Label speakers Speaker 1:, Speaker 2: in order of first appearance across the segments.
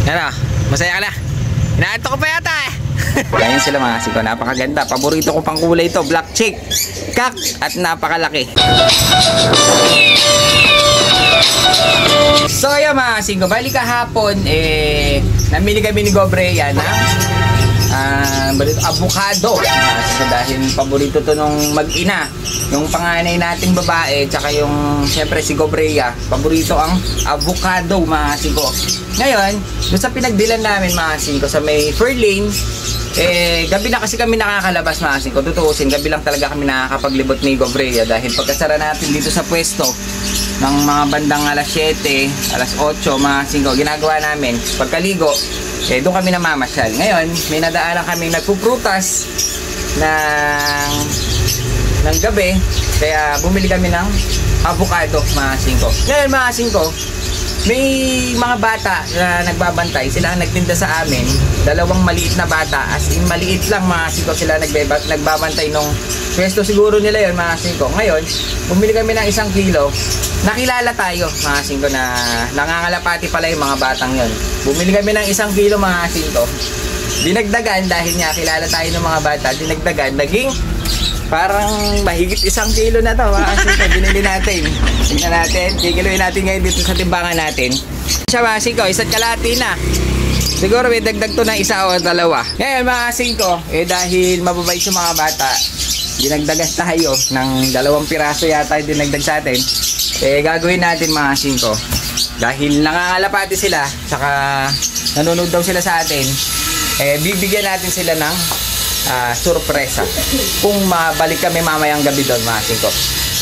Speaker 1: Ano? Masaya ka na? Inaanto ko pa yata eh. Ganyan sila mga siko. Napakaganda. Paborito ko pang kulay ito. Black chick, kak, at napakalaki. So ayan mga siko. Bali kahapon namili kami ni Gobrea na avocado. So dahil paborito to nung mag-ina. Yung panganay nating babae, tsaka yung syempre si Gobrea, paborito ang avocado mga siko. Ngayon, doon sa pinagdilan namin mga siko sa may Fairlane, gabi na kasi kami nakakalabas mga siko. Tutuusin, gabi lang talaga kami nakakapaglibot ni Gobrea dahil pagkasara natin dito sa pwesto ng mga bandang alas 7, alas 8 mga siko, ginagawa namin pagkaligo, doon kami namamasyal. Ngayon, may nadaanan kami nagpuprutas ng gabi, kaya bumili kami ng avocado mga singko. Ngayon mga singko, may mga bata na nagbabantay, sila ang nagtinda sa amin, dalawang maliit na bata, as in maliit lang mga singko, sila nagbabantay nung pwesto siguro nila yon mga singko. Ngayon, bumili kami ng 1 kilo, nakilala tayo mga singko na nangangalapati pala yung mga batang yon. Bumili kami ng 1 kilo mga singko, dinagdagan dahil nga kilala tayo ng mga bata, dinagdagan, naging parang mahigit 1 kilo na to mga singko. Binili natin. Tingnan natin. Kikiluin natin ngayon dito sa timbangan natin. Siya mga singko, 1 kalahati na. Siguro may dagdag to na 1 o 2. Ngayon mga singko, dahil mababait yung mga bata, dinagdagan tayo ng 2 piraso yata yung dinagdag sa atin. Gagawin natin mga singko, dahil nangangalapati sila, saka nanonood daw sila sa atin, bibigyan natin sila ng surpresa kung mabalik kami mamayang gabi doon mga singko.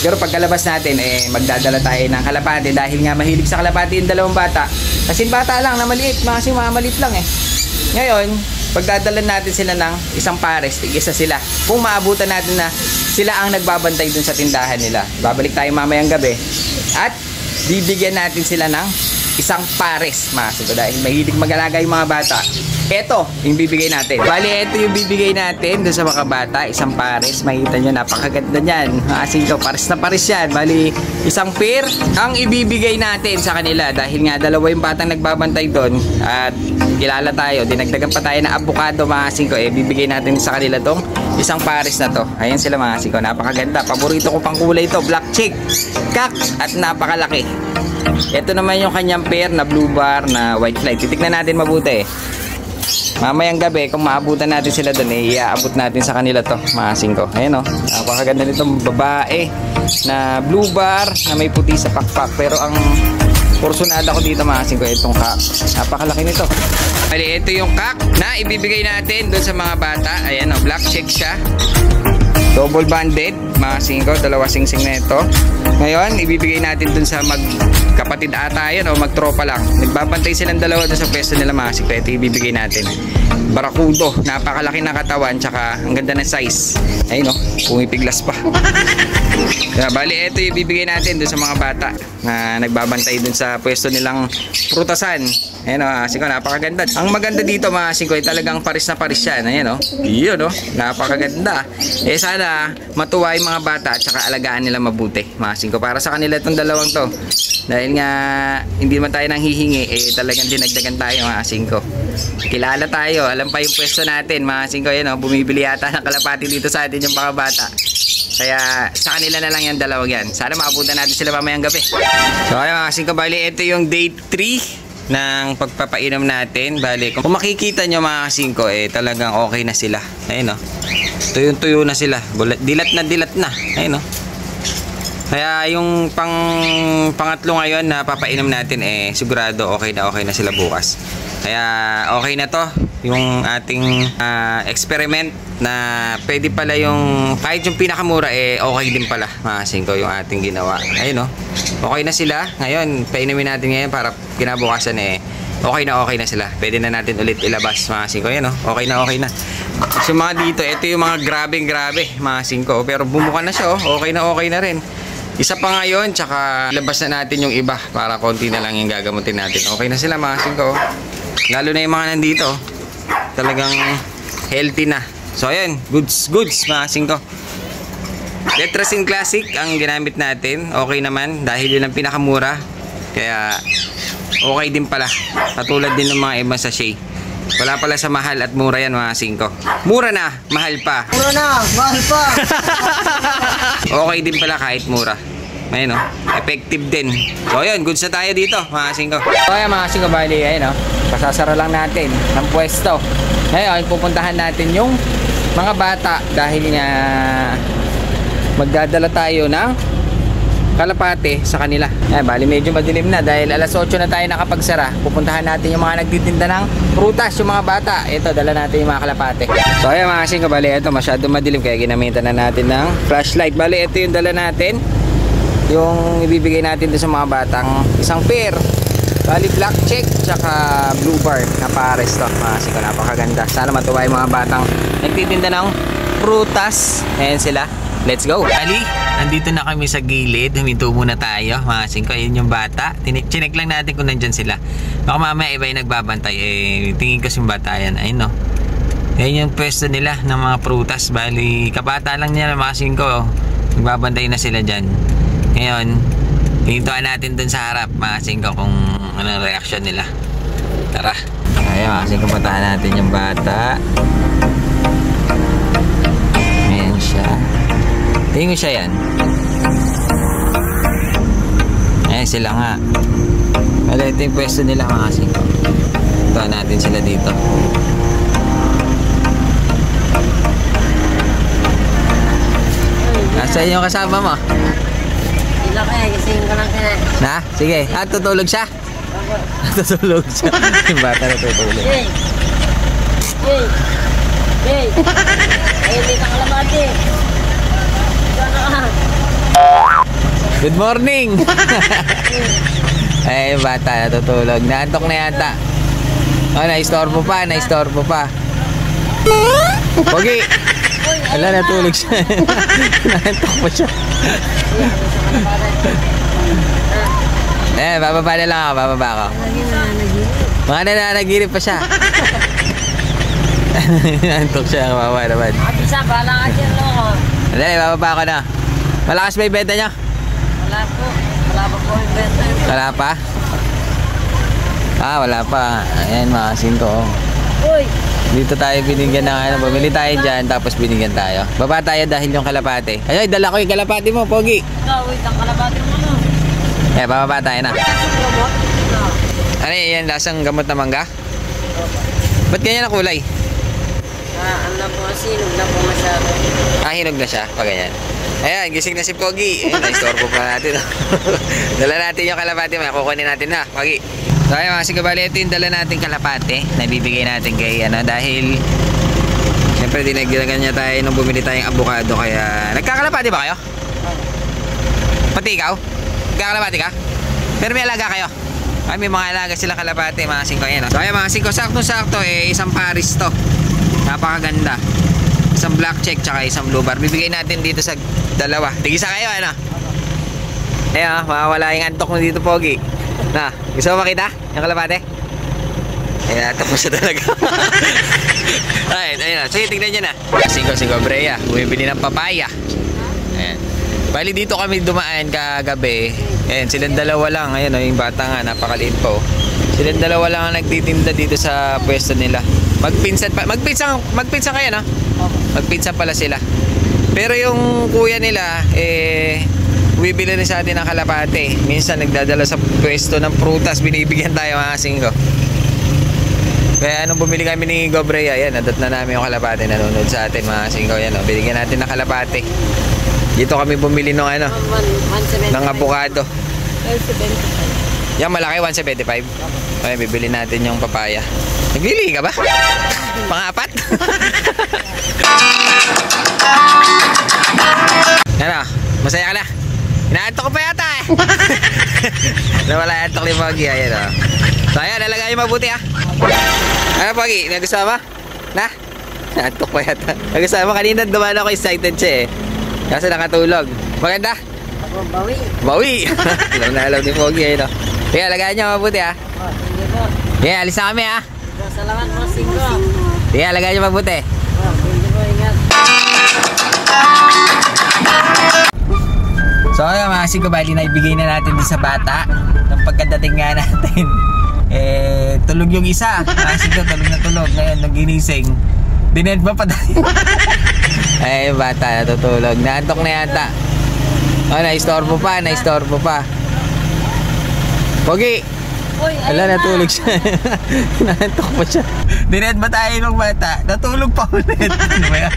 Speaker 1: Pero pagkalabas natin magdadala tayo ng kalapati dahil nga mahilig sa kalapati yung 2 bata. Kasi bata lang na maliit, mga maliit lang Ngayon, pagdadala natin sila ng 1 pares, tig-isa sila. Kung maabutan natin na sila ang nagbabantay dun sa tindahan nila. Babalik tayo mamayang gabi at bibigyan natin sila ng 1 pares mga singko dahil mahilig mag-alaga yung mga bata. Ito yung bibigay natin. Bali, ito yung bibigay natin doon sa mga bata. 1 pares. Makita nyo, napakaganda nyan. Mga singko, pares na pares yan. Bali, 1 pair ang ibibigay natin sa kanila. Dahil nga, 2 yung batang nagbabantay doon. At kilala tayo. Dinagdagan pa tayo na avocado mga singko. Bibigay natin sa kanila tong 1 pares na to. Ayan sila mga singko. Napakaganda. Paborito ko pang kulay ito. Black chick, kak, at napakalaki. Ito naman yung kanyang pair na blue bar na white flight. Titignan natin mabuti mamayang gabi kung maabutan natin sila doon, iaabot natin sa kanila to mga singko. Ayan napakaganda nitong babae na blue bar na may puti sa pakpak. Pero ang porsyonada ko dito mga singko, itong kak. Napakalaki nito. Bali, ito yung kak na ibibigay natin doon sa mga bata. Ayan black check siya. Double banded mga singko, 2 singsing na ito. Ngayon, ibibigay natin dun sa magkapatid ata yun o magtropa lang. Nagbabantay silang 2 dun sa pwesto nila mga singko. Ito ibibigay natin. Barakudo, napakalaki na katawan, tsaka ang ganda ng size. Ayun pumipiglas pa. Bali, ito ibibigay natin dun sa mga bata na nagbabantay dun sa pwesto nilang prutasan. Ayan singko, napakaganda. Ang maganda dito mga singko, talagang paris na paris yan. Ayan yun napakaganda. Sana matuwa yung mga bata at saka alagaan nila mabuti mga singko. Para sa kanila itong 2 to. Dahil nga hindi man tayo nang hihingi, talagang dinagdagan tayo mga singko. Kilala tayo, alam pa yung pwesto natin mga singko. Ayan bumibili yata ng kalapati dito sa atin yung mga bata. Kaya sa kanila na lang yung 2 yan. Sana maabutan natin sila mamayang gabi. So ayun mga singko, bali ito yung day 3 ng pagpapainom natin. Bali, kung makikita nyo mga singko, talagang okay na sila. Ayun tuyong-tuyo na sila. Dilat na. Ayun Kaya yung pangatlo ngayon na papainom natin, sigurado okay na sila bukas. Kaya okay na to yung ating experiment na pwede pala yung kahit yung pinakamura okay din pala mga singko yung ating ginawa. Ayun okay na sila. Ngayon painumin natin ngayon para kinabukasan okay na sila. Pwede na natin ulit ilabas mga singko. Ayun okay na. So mga dito, ito yung mga grabe mga singko, pero bumuka na siya okay na rin. Isa pa ngayon, tsaka labas na natin yung iba para konti na lang yung gagamutin natin. Okay na sila mga singko. Lalo na yung mga nandito, talagang healthy na. So ayan, goods mga singko. Letrasin Classic ang ginamit natin. Okay naman dahil yun ang pinakamura. Kaya okay din pala. Katulad din ng mga ibang sachet. Wala pala sa mahal at mura yan mga singko. Mura na, mahal pa.
Speaker 2: Mura na, mahal pa.
Speaker 1: Okay din pala kahit mura. Ayun o, effective din. So ayun, goods na tayo dito mga singko. So ayun mga singko, bali ayun o, pasasara lang natin ng pwesto. Ngayon, pupuntahan natin yung mga bata dahil nga magdadala tayo ng kalapate sa kanila. Bali medyo madilim na dahil alas 8 na tayo nakapagsara. Pupuntahan natin yung mga nagtitinda ng prutas, yung mga bata. Ito, dala natin yung mga kalapate. So ayan mga singko, bali ito masyado madilim kaya ginamitan na natin ng flashlight. Bali ito yung dala natin, yung ibibigay natin doon sa mga batang isang pair. Bali black check tsaka blue bar na pares to mga singko, napakaganda. Sana matuwa yung mga batang nagtitinda ng prutas. Ayan sila. Let's go! Ali, nandito na kami sa gilid. Huminto muna tayo, mga singko. Ayun yung bata. Chinek lang natin kung nandyan sila. Baka mamaya iba yung nagbabantay. Tingin ko yung bata yan. Ayun no. Ayun yung pwesto nila ng mga prutas. Bali, kabata lang nila, mga singko. Nagbabantay na sila dyan. Ngayon, hihintuan natin dun sa harap, mga singko, kung anong reaction nila. Tara. Ayun, mga singko, puntahan natin yung bata. Ayan siya. Tingin mo siya yan. Ayan sila nga. Wala, ito yung pwesto nila mga singko. Ito natin sila dito. Nasaan yung kasama mo?
Speaker 2: Ila kaya, gising ko lang kaya.
Speaker 1: Na? Sige. Tutulog siya? Tutulog siya. Yung bata na tutulog.
Speaker 2: Yay! Yay! Yay! Ayun dito ka lamati.
Speaker 1: Good morning! Ay, yung bata natutulog. Naantok na yata. Oh, na-istorbo pa. Na-istorbo pa. Pogi! Wala, natulog siya. Naantok pa siya. Bababa na lang ako. Bababa ako. Mga nananaginip pa siya. Naantok siya. Kawawa naman.
Speaker 2: Isa, bahala ka dyan, loko.
Speaker 1: Dali, bababa ako na. Malakas ba yung benta niya?
Speaker 2: Wala po. Wala pa po yung benta.
Speaker 1: Wala pa? Wala pa. Ayan mga singko.
Speaker 2: Uy!
Speaker 1: Dito tayo binigyan ng ano. Bumili tayo dyan tapos binigyan tayo. Baba tayo dahil yung kalapate. Ay, dala ko yung kalapate mo, Pogi.
Speaker 2: Ikaw, wait, ang kalabati mo no.
Speaker 1: Bababa tayo na.
Speaker 2: Gamot?
Speaker 1: Ano yan? Lasang gamot na mangga? Ba't ganyan ang kulay?
Speaker 2: Ano po, sinog na po masyado.
Speaker 1: Hinog na siya. Pag ganyan. Ayan, gising na si Pogi. Ayan, na-istorbo pa natin. Dala natin yung kalapate. May kukunin natin na, Pogi. So ayun mga sigabali, ito yung dala natin kalapate na bibigay natin kay dahil siyempre dinagdagan niya tayo nung bumili tayong avocado. Kaya nagkakalapate ba kayo? Pati ikaw? Nagkakalapate ka? Pero may alaga kayo? Ay, may mga alaga silang kalapate mga singko. Ayan, so ayun mga singko, sakto-sakto isang paris to. Napakaganda. Isang black check tsaka isang blue bar. Bibigay natin dito sa dalawa. Tigisa kayo, ano? Ayan, mawawala yung antok mo dito, Pogi. Na, gusto mo makita? Yung kalapate? Ayan, tapos siya talaga. Ayun, sige, tignan nyo na. Singko, Brea. Bumibili ng papaya. Ayan. Bali dito kami dumaan kagabi. Ayan, silang dalawa lang. Ayan, yung bata nga, napakaliit po. Silang dalawa lang ang nagtitinda dito sa pwesto nila. Magpinsan kayo, no? Magpinsan pala sila. Pero yung kuya nila, bibili rin sa atin ng kalapate. Minsan nagdadala sa pwesto ng prutas, binibigyan tayo mga singko. Kaya nung bumili kami ni Gobrea, yan, nadot na namin yung kalapate, nanonood sa atin mga singko. Yan, binigyan natin ng kalapate. Dito kami bumili ng ng avocado. 175. Yan malaki, 175. Okay, bibili natin yung papaya. Naglili ka ba? Pang-apat? Ano? Masaya ka na? Inaantok ko pa yata eh. Nawala yung antok ni Pogi. Ayan o. So ayan, nalagay yung mabuti ha. Ano Pogi? Nagustuhan mo? Na? Inaantok pa yata. Nagustuhan mo? Kanina dumaan ako, excited siya eh. Kasi nakatulog. Maganda?
Speaker 2: Bawi.
Speaker 1: Bawi! Alam na alam ni Pogi. Ayan o. Kaya lagayan niyo mabuti ha.
Speaker 2: Sige po.
Speaker 1: Kaya alis na kami ha.
Speaker 2: Salamat po, Singko.
Speaker 1: Kaya lagayan niyo mabuti.
Speaker 2: Sige po, ingat.
Speaker 1: So ayun mga singko, bali na ibigay na natin din sa bata. Nung pagkadating nga natin, tulog yung isa. Mga singko, tulog na tulog. Ngayon, nung ginising, dined ba pa tayo? Ay, bata, natutulog. Naantok na yata. Oh, naistorbo pa. Pogi! Ala, natulog siya. Naantok pa siya. Dined ba tayo ng bata? Natulog pa ulit. Ano ba yan?